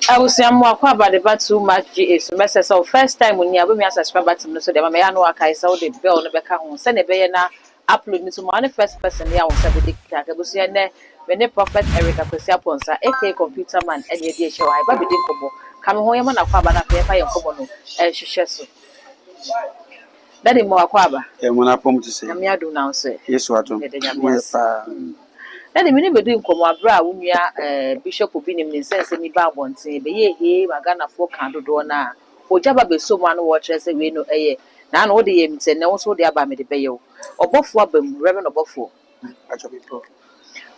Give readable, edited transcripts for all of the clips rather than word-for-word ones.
I was more about the bat too much is message. So first time when you have me as a subscriber to so the Mamma I saw the bell on the account, send a bayana, upload me to my first person here on Saturday. When the Prophet Erica Cosia aka Computer Man, and your dear show, I baby did come home on a quabana paper and common and she shares. That is more quaba. And when I come to say, I do now say, yes, what na de mini bedu nkomo abra wunua bishop obi nim ne sense ni ba abonten be ye he magana fo kan dodo na ojaba be so ma no wo kire se we no eye na na wo de ye mte na wo so de aba me de be ye obofo abam reverend obofo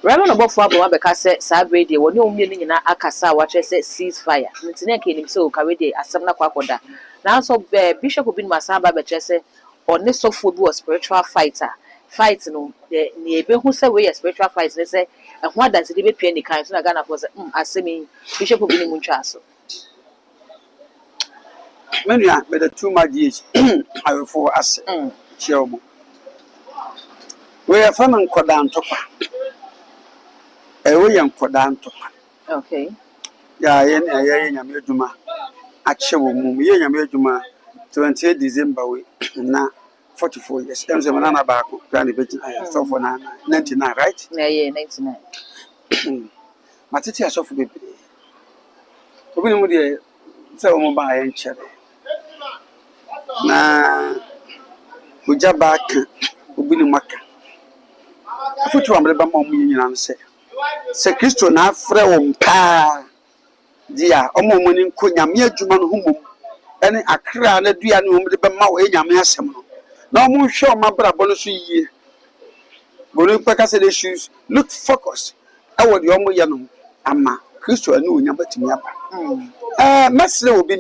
reverend obofo abam be ka se sa brede woni omie ni nyina akasa wa kire se ceasefire ntine ka nim se o ka we de asem na kwakoda na so bishop obi nim asaba be kire se oni sofo bi was spiritual fighter fight no ni ebe hu say we spiritual fight they say e ho adanse de be pie ni kan so na Ghana for say asemi bishop obi ni mu ntwa so menua me the too much age I will for us chioma we are fan nkoda ntokwa we yan nkoda ntokwa okay ya ye nyame aduma a chewo mu ye nyame aduma 28 December we na 44 years. I'm saying, "Nana Baku, Granny Betty, I saw for 99, right?" Yeah, 99. Matiti, I saw for baby. Obi mu de say o mo ba en chere. Na ujaba ka obi ni maka. Afutu amre ba mo nyina no se Kristo na afre wo mpa dia o mo ni nko nyame adwuma no humom ene akra na dua ne wo de ba ma wo nyame asem no. Now, I'm sure my brother bonus ye. But the shoes look focused. I would your young Amma, Christo, and you number to me. Master will be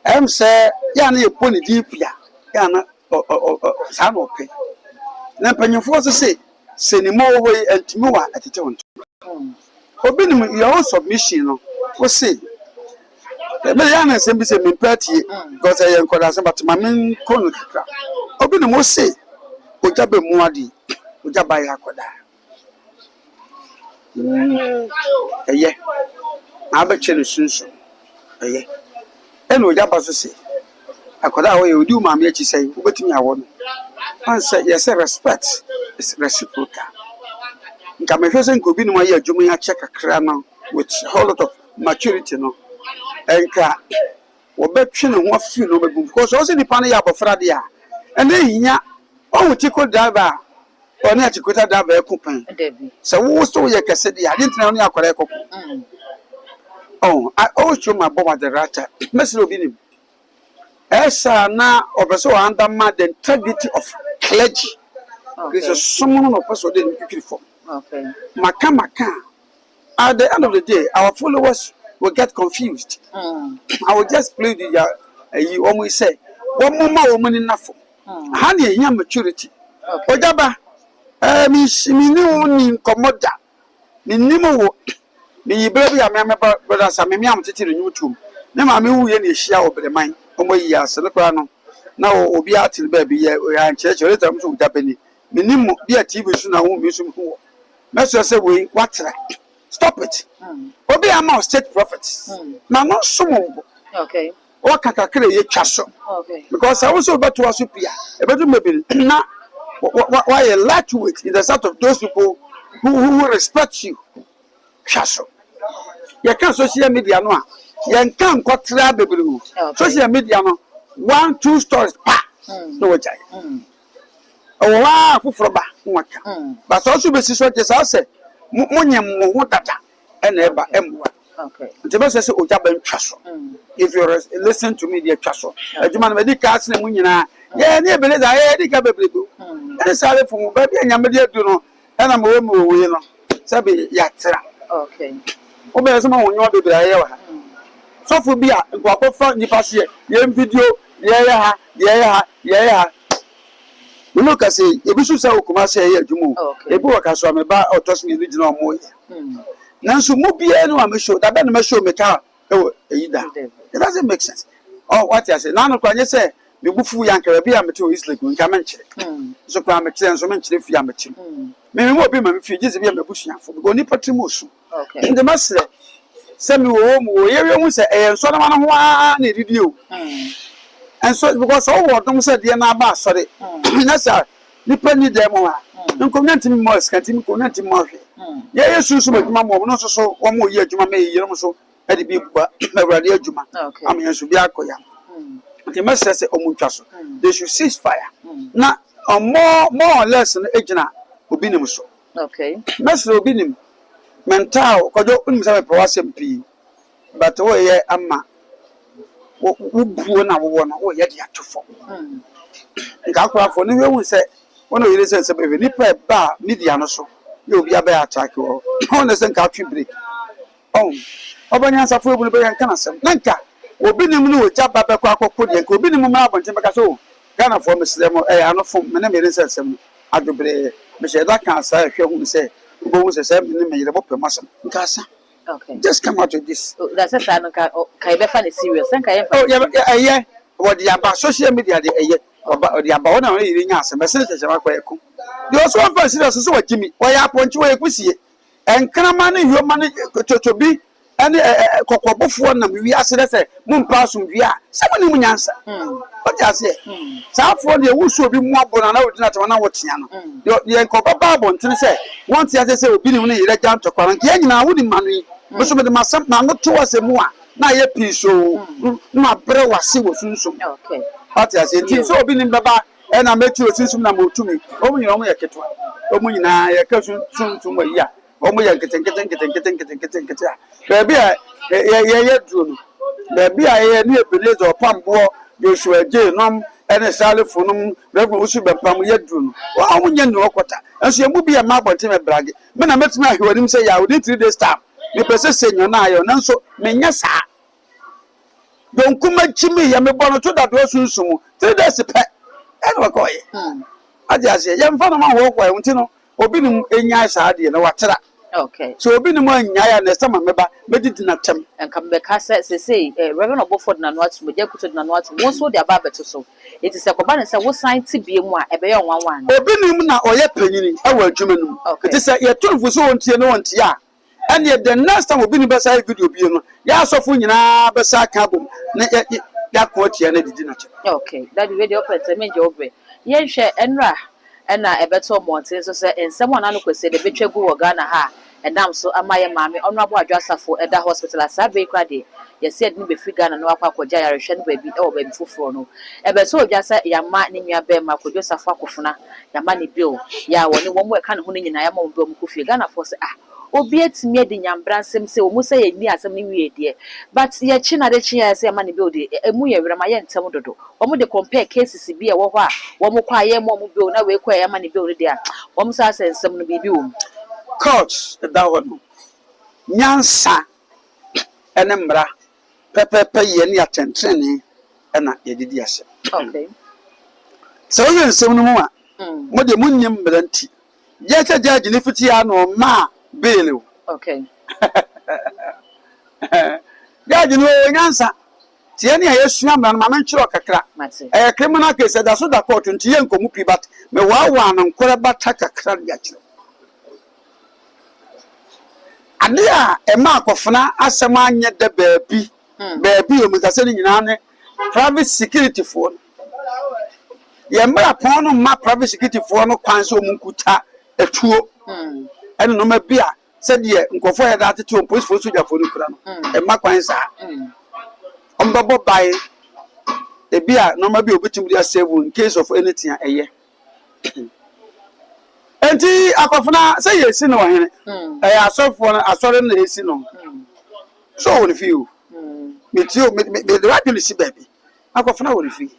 him. Say, Yanni, a pony deep ya, Yana or Sam okay. Now, when you force to say more way and Timua at the tone. Obinim, your own submission was say. Yana sembi se mimpati because I am called as but my main contra. Obi no say ojabe muadi ojaba ya koda. Eye. Na ba chere sunsun. Eye. Eno ojaba so say. Akoda wo ye odi ma me achi say obetimi awo no. Man say yes respect is reciprocal. Nka me hwese nka obi no ma ye adwuma ya check akra no with a whole lot of maturity no. Enka wobetwe ne ho afi no bebu because o se nipa na ya bofra de a ene hinya o wutiko driver o ne atikota driver ekopan se wo so ye kese de a dintina no yakore ekoko o show my bomb at the rata meslo bi nim esa na obeso under the integrity of clergy because someone no person dey kikiri for maka at the end of the day our followers will get confused. I will just play the you always say, one more woman enough. Honey, young maturity. Ojaba, me no commoda. Me nimo, me baby, I remember brothers, I mean, I'm sitting in YouTube. Never me who any share over the mind. Oh, yes, Celebano. Now, Obia till baby, we are in church, or let them to Japanese. Me nimo, be a TV soon, I won't miss him. Master say, we what? Stop it. Obi ama state prophets. Na no sumo. Okay. O kakakere ye twaso. Okay. Because I also about to asupia. E bedu maybe na why a lightweight in the sort of those people who respect you. Twaso. Ye kan social media no a. Ye kan kwatra beberu. Social media no 1-2 stories pa. No wajai. Owa fufuro ba nwaka. But also be so just say munyem ho dada ena eba emwa. Okay. Ntebe se ojaba ntwaso. If you listen to me the twaso. Adwuma no be ka asene munyina. Ye ne ebeleza ye di ka bebrego. Ene sare fu ba bi anyame de adu no ena mo we no. Sabe yatra. Okay. Obe se ma wonyo bebre aye wa. So fu bi a nkwakofa nipa so ye video ye ha. We look at say, if you say, "Okuma say, yeah, Jumo," if you work as well, about or toss me original more. Now, so Mubia, no, I'm sure that Ben show me car. Oh, it doesn't make sense. Oh, what I say, none of you say, the Bufu Yanka, be a material is like when come and check. So, I'm a chance to mention if you are mature. Maybe more be my few years of your bush for going to Patimus. In the master, semi wo mu ye hu se so na ma no ho a na didi o and so because all what them said dey na ba sori na sa ni pani dem ha nkonya ntimi mo skati nkonya ntimi mo hwe ye yesu so adwuma mo no so wo mo ye adwuma me yire mo so e de bi buba awrade adwuma am yesu bi akoya the message say omuntwa so they should cease fire na more or less na ejina obinim so message obinim mental kojo unim say pewasem pi but wo ye ama wo buo na wo no wo ye de atofo nka kwafo ni we hu say wono yire say be ni pa ba media no so ye obi aba attack wo on say nka twi break obanya safo ebu be yan kana sem nanka obinim no oja baba kwa akoko de nka obinim ma abonte beka so Ghana for Muslim anofo me na me say sem adobre me she da kan sa hwe hu say go hu say sem ni me yire bopɛ masem nka sa just come out with this that's a sign ka be fa serious nka ye fa what the about social media the the about na yire nya asem se se ma kwa eku the also one fa serious so wa Jimmy wa ya ponchi wa ekusie enkrama ne hwoma ne totobi ene kokobofo na wi ase de se mumpa asomdua se mo ni munyansa what you say saafo de wusu obi mu abona na odina te na wotia no de enkoba babo ntene se won tia se obi ni mu ne yire jan tokwaran ke nyina wudi manu mo so me de masam na no to asemu a na ye piso na bre wase wo sunsum what you say ti so obi ni baba e na metu osunsum na mo tumi o mu nyina o mu ye ketwa o mu nyina ye ka sunsum wa yi a omo ya keten baby ye duro baby ye ni ebeleze opambo Joshua J nom ene salifo nom reverend usu bepam ye duro o omo nya no okota enso emu bi e ma abonte me brage me na metime ahwenim say ya within 3 days time me pese senyo na ayo nanso me nya sa don kuma chimi ya me bono to dado sunsumu 3 days pe ene wakoye aje ase ye mfa no ma ho kwa enti no obi nim enya sa de na watera so obi ni mo anya ya na sama meba medidi na tem enka mbeka say Reverend Obofod na no atu moja kuto na no atu won so de aba beto so it is akoba na say wo sign tibie mu a ebe ye onwanwan obi ni na oye panyini e wa adwuma num it is ye tonfo so wontie no wontie a and the next time obi ni be say video bi no ya asofo nyina be say aka bom na ya ko tie na didi na tem that video open me je obre ye hwe enra na ebeto monte so say ensem wana no kwese de betwa gu wo Ghana ha edam so amaye maame onrabo adwasafo eda hospital asabe krade ye said ni be free Ghana no akwa akogya yarehwe no baabi e wo baabi foforo no ebeto odwasa yama ne nua be ma kodwasafo akofuna yama ne bill ya woni wo mo e ka ne ho ne nyina yama wo be mo kofie Ghana for say obi etimi edi nyambransem se omu se ye ni asem ni wie de but ye chi na de chi ya se yama ne bill de emu ye werema ye ntem dodo omu de compare cases bi e wo ho a wo mo kwa ye mo bill na we kwa yama ne bill de a wo mo sa sensem no bibi wo coach that one nyansa ene mra pepepe ye ni atentrene ena ye didi ase so ye nsem no mu a mo de munyem mranti ye cha judge ni fiti ya no ma bail judge no nyansa tie ni ye sua mra ma menchiro kakra criminal case da so da court nti ye nkomu pi but me wa no nkore bata kakra ya chiro adia ema akofuna asem anye de baabi o mekase ni nyina ne private security phone ye mra pon no ma private security phone no kwan so munkuta etuo ene no ma bia se de nkofo ya da tete o police force ja phone kura no ema kwan sa ombabo bai e bia no ma bia obetim dia save in case of anything eye enti akofuna say yesi no hene asofo na asore na yesi no so woni fi o me tio me the radio si baby akofuna woni fi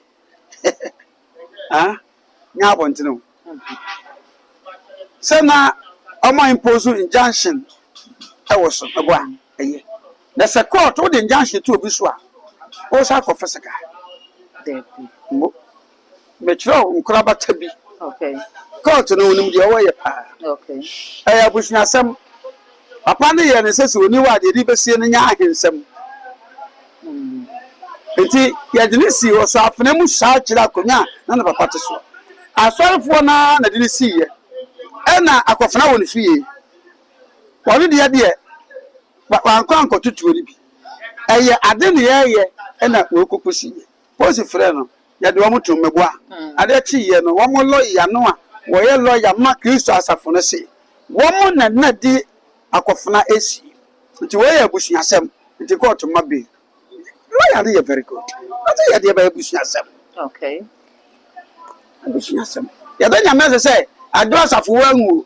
nya abontino say na omo impose injunction e wo so ebo a eye na se court wo the injunction to obi so a wo sa akofesa ka mo me tro nkura bata bi court no onim de owo ye pa abushna sam papa ne ye ne sese oni wa de di besie ne nya ahensem enti ye de ne si wo so afena mu sha kira konya na na papa te so asarfo na de ne si ye e na akofena wo ne fie woni de wankɔ tutuo ni bi ɛyɛ ade ne yɛyɛ ɛna wɔkokosi posi frɛ no yɛde wɔn to mmɛboa ade kyi yɛ no wɔn lɔya no a wɔyɛ lɔya ma Kristo asafo no se wɔn na di akɔfena esi nti wɔyɛ abusuasɛm nti kɔɔto ma bi lɔya no yɛ very good ɔte yɛde yɛ bɛ abusuasɛm okay abusuasɛm yɛde nyame sɛ ado asafo wangu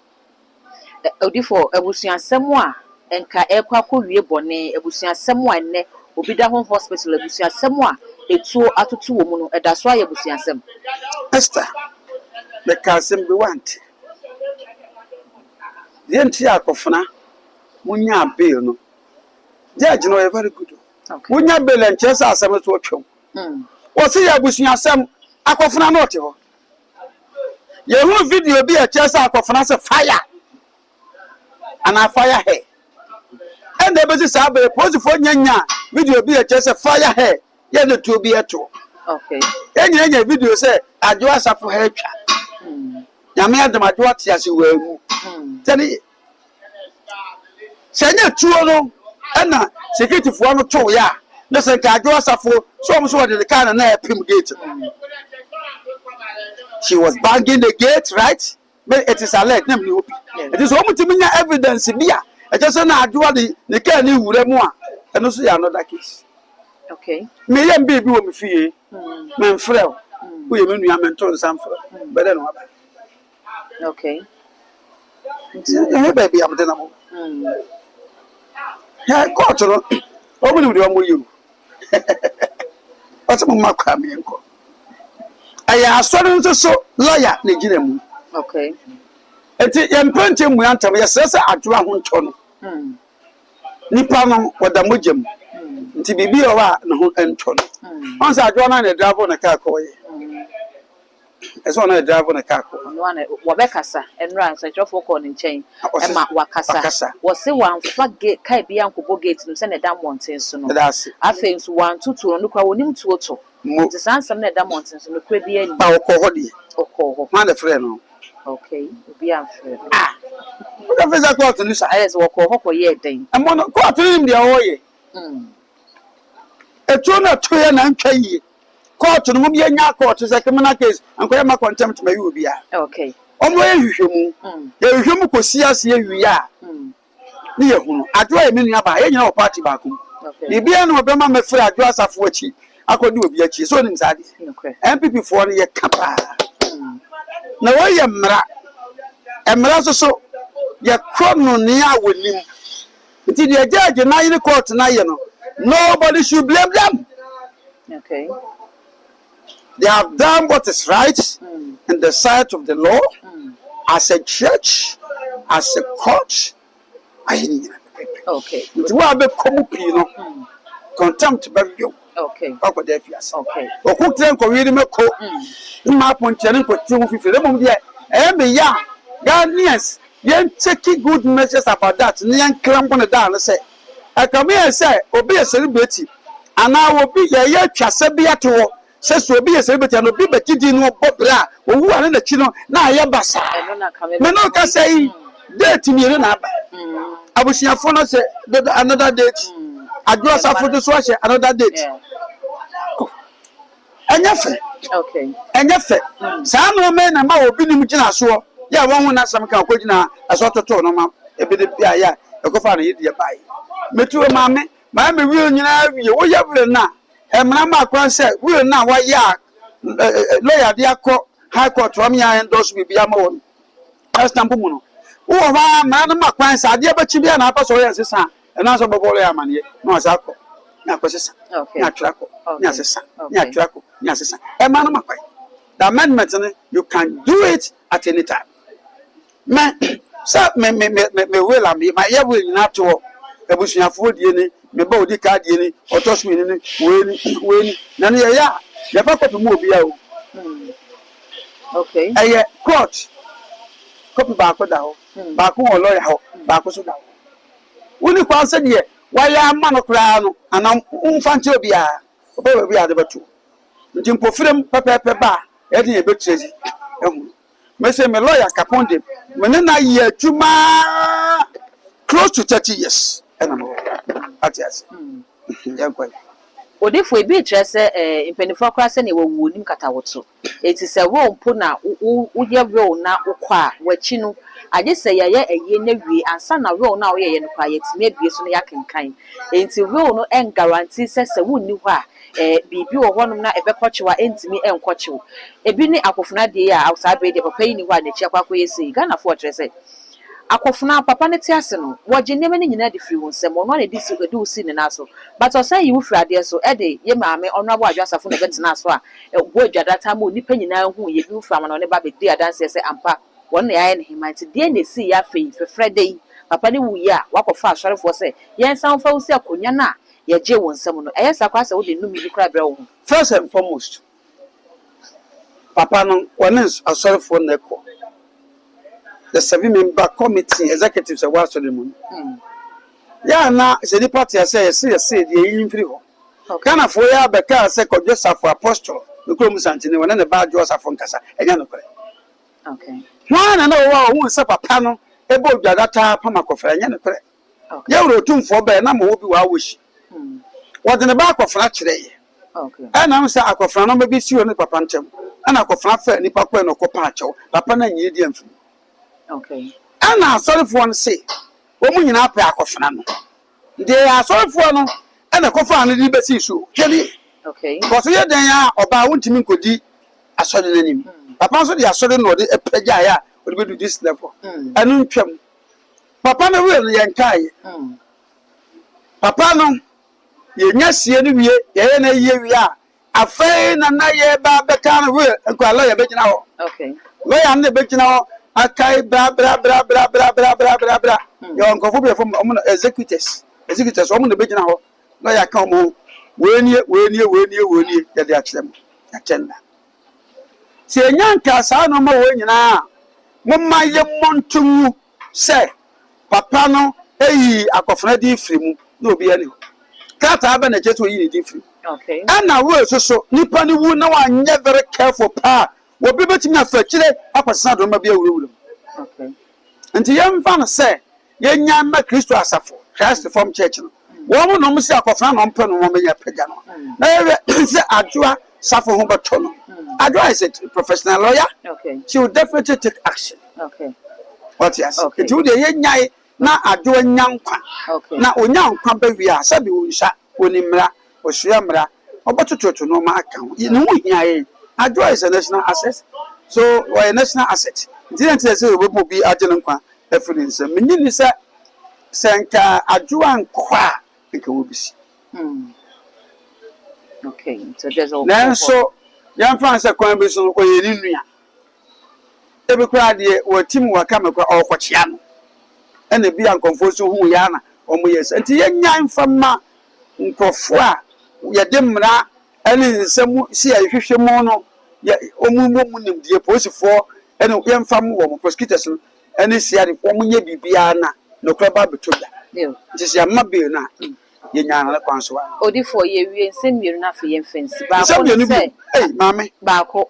odifo abusuasɛm a enka ekwa akɔwie bɔne abusuasɛm a enne obi da ho hospital abusuasɛm a etuo atoto wɔ mu no ɛda so ayɛ abusuasɛm Esther the kasem be want the entire akɔfena munya bail no judge no very good munya bail and chess asɛm so twɛm wo se ya abusuasɛm akɔfena no ɔte hɔ yehu video bi a chess akɔfena se fire and a fire hair and the basis sabe pose for nyanya video bi a chess fire hair ye the to be eto okay enya video say adwo asafo hair twa nyame adam adwo ate ase wagu tani senya tuo no na security fo no to ya na se ka adwo asafo so mo so de car na epim gate she was banging the gate right but it is alert na me hope it is omutiminya evidence bia e je so na adwo de ne car ni wura mu a eno so ya another case okay me yem bi wo me fie me mfrɛ wo ye me nua me nto nsam frɛ bede no aba okay ya baby am de na mo ya court no o mu de o mo yi o mo makwa me nko aya asɔre nso so lawyer na gina mu okay enti ye mpante mu antam ye sese adwora ho nto no nipa no wada mogam nti bibi o wa na ho nto no on sa adwora na driver na car ko ye eso na driver na car ko no na wo be kasa enra nsachofo ko ne nchen e ma wakasa wo se wanfa gate kai bia nkobo gate no se na da mountain so no afa nso wan tutu no kwa wonim tuoto nti sansam na da mountain so no kwa bia ni ba ko ho de okɔ ma na frɛ no okay obi am frɛ wo da feza court ni sa yes wo kɔ hɔ ye den amo no court ni de ho ye etu na to ye na ntwa yi court no mo ye nya court se criminal case ankoya ma contempt ma yi obi a okay omo ye hwehwemu ye hwehwemu kosi ase ye a ni ye hunu adwo ye menu aba ye nyina wo party ba ko bibia no obema me frɛ adwo asafo achi akodi obi achi so nim sade MPP fo no ye kapa na wo ye mmra so ye krono ne a wonim nti the judge na in court na ye no nobody should blame them okay they have done what is right in the sight of the law as a church as a court okay nti wo abe komu pi no contempt ba bio okay akoda fias okay okutren ko wi ni meko ma ponche ni ko tiwo fifire mum de me ya Ghanaians yen take good measures about that ni yen clamp on da no say akame yen say obi ye celebrity ana obi ye twase bia to wo se so obi ye celebrity na obi bakidi no bobra owu ane na chi no na ye basa me no ka say date mi na aba abusiafo no say another date adwo safo do so ahye another date enyefe okay enyefe saa no me na ma obi nim gina so ya won hu na sam kan ko gina asototo no ma ebede bia ya ekofa na yedi bai metu ma me wi nyina wi wo ya vre na emra ma kwan se wi na wa ya lawyer dia ko high court wa me ya endorse bibia ma won astampo mu no wo ha ma kwan sa ade abachi bia na apaso ya sesa na so bobolo ya mane na asako na kwesesa na trako na sesa na trako na sesa e ma na makwai the amendment you can do it at any time me sa me will am my ya will na to ebusuafo die ni me ba odi ka die ni otosu ni we ni na ne ya ya fa kopi mu obi ya o okay court kopi ba ko da ho ba ko wo lawyer ho ba ko so da woni kwa se de waya ma no kra no ana umfa nche obi a obi a de batu nti mpofirem pepepe ba e de ebetrezi ehu me say me lawyer kaponde me na ye adwuma close to 30 years atias yankwa odefo ebi kyerɛ sɛ mpanimfoɔ akora sɛ ne wɔwu nim katawoto eti sɛ wo mpo na woyɛ real na wokɔ a wachi no agye sɛ yɛyɛ ɛyɛ na wie ansa na real na woyɛ no kwa yɛtumi abie so no yɛakenkan enti real no guarantee sɛ wonni hɔ a biribi wɔ hɔnom na ɛbɛkɔkyewa entimi ɛnkɔkyew ebi ne akofona deɛ a awsa bɛ deɛ papa yi ni hɔ a n'akyi akɔyɛ sei Ghanafoɔ kyerɛ sɛ akofuna papa ne te ase no wɔgye nneɛma ne nyinaa de firi wɔn nsɛm ɔno na de usi ne naso but ɔsɛ yi wo firi adeɛ so ɛde yɛ maame ɔno abo adwasafo na bɛtena so a bo adwadata ma onipa nyinaa hu yɛ bi wo firi ama na ɔne ba bɛdi adanse sɛ ampa wɔn na yɛayɛ ne hema nti deɛ na esi yɛ afei fɛfrɛ de yi papa ne wuyi a wakɔfa asɔrefoɔ sɛ yɛn san fa wo sɛ akonya na yɛgye wɔn nsɛm no ɛyɛ sakwa sɛ wode num bi kora brɛ wo ho first and foremost papa no wɔne asɔrefoɔ na ɛkɔ the 7-member committee executives a was the moon. Yeah, now the party says, yes, the in free. Can I for ya Becca second just for apostle, the Crum Santini, when the bad jaws are from Casa, and Yanoko. Okay. One and all who is up a panel, a boat that Pamacofa and Yanoko. You wrote two for bear, number will be our wish. What in the back of Natchay? Okay. And I'm saying, I could find maybe see on the Papancham, and I could find fair Nipaco and Copacho, Papana and Indian. Okay. And now, sorry for one say, woman in our pack of Fernando. They are sorry for no, and a coffin and liberty issue. Kelly, okay. Because we are there about one team could be a sudden name. Papa, so they are sudden or a pejaya will be to this level. And Papa, no will yankai. Papa, no, you yes, ye, we are. A fain and I about the kind of will and call a bit now. Okay. Where am the bit now? Akai bra. Your uncle from executors. Executors, woman the big now. No, I come home. When you, that they them. Agenda. See, a young cassa no more when you now. One my young montu say, Papa no, hey, a cofredi free, no be any. Cat have a jet to eat different. Okay. And now, so, Nippon would know I never careful pa. What be betting us for Chile, Papa Sandro may be a rule. Okay. And the young fan say, Yan Christo Asafo, Christ from church. Woman no Mr. Cofran on Pen woman ya pegano. Never say Adua suffer home but tono. Adua is a professional lawyer. Okay. She will definitely take action. Okay. What yes? Okay. It would be a yai na Adua Yankwa. Okay. Now, Onyan Kwambe, we are Sabi Unsha, Unimra, or Suyamra, or Batuto no my account. You know, Adua is a national asset. So, why a national asset? Didn't say we will be Ajanqua, evidence. Meaning is that Sanka Adjuan Qua, think it will be. Okay, so there's all. Then so, young fans are going to be or Yerinia. Every crowd or Tim will come across all Quachiano. And the be unconfused who Yana or Moyes. And the young from Ma Nkofua, Yadimra, and in some see a fish mono, yet Omumu, the opposite for. And young family woman, prosecutors, and this year, woman, ye be Biana, no club between them. Just your mabby now. Yana Consul. Odi for ye, we send me enough for your fence. But say, hey, mammy, Barco,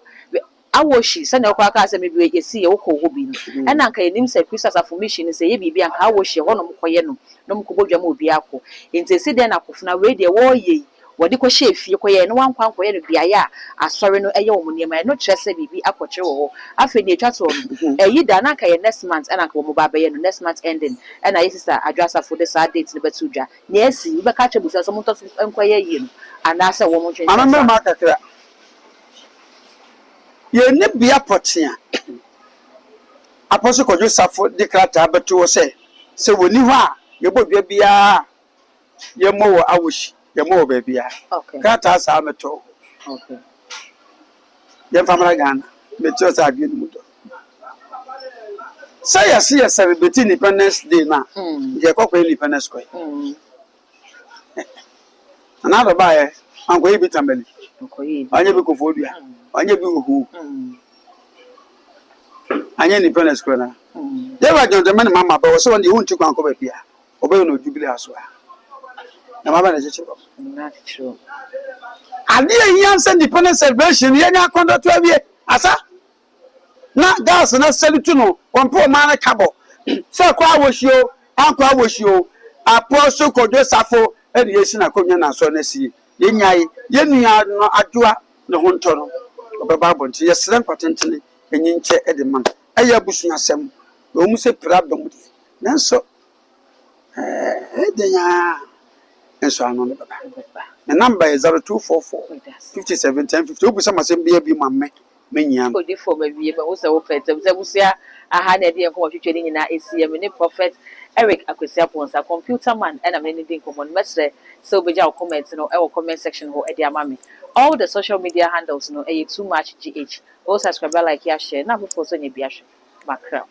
I was she, send a quackers and maybe you see your co bin. And Uncle Nim said, Christmas affirmation is a baby and how was she one of Koyeno, no Kubojamu Biaco. In the Sidan Akufna radio, war ye. What you shave, you no one quan for any biaya, a sorry no a young near my no chest be a quattro. I feel near chatron. A ye danaka next month and Uncle Mobaba next month ending. And I sister address for the sad dates in the Betuja. Yes, you be catchable with some of inquire you. And that's a woman. I remember market. You need be a potia. Apostle could you suffer the crata, but to say, so when you are, you would be a your more I wish. More baby, okay. Cat has amateur. Okay. Your family gun, the church are good. Say, I see a celebrity independence day now. The corporate independence square. Another buyer, I'm going to be Tamil. I never go for you. I never go who. I need independence square. There were gentlemen, Mamma, but so when you want to go over here, obey no jubilee as well. Not true. I didn't answer independence celebration. You are conduct 12 years. Asa? Not gas and not sell it to no. One poor man a cabo. So, I wish you, Uncle, I wish you. Apostle could just suffer ɛne yɛsi na akonnwa na asɔ no sie yɛnyae yɛnnua no adwoa ne ho ntɔ no ɔbɛba abɔnten yɛsrɛ nkwatentene ɛnyi nkyɛ de ma no ɛyɛ abusuasɛm ɛwɔ mu sɛ pira dɔm de nanso ɛdɛnyaa nso ano no bɛba me number is 0244 57 1050 wobusa masɛm bia bi ma me menyia no odifo ma wie ba wo sɛ wo pɛtɛm sɛ busia aha na de nkɔmɔ twetwe ne nyinaa esie me ne prophet Eric Akwesi Aponsa computer man ɛna me ne di nkɔmɔ no mɛsrɛ sɛ obegya wo comment no ɛwɔ comment section hɔ ɛde ama me all the social media handles no ɛyɛ too much gh o subscribe like ya share na before so nya bi ahwɛ makra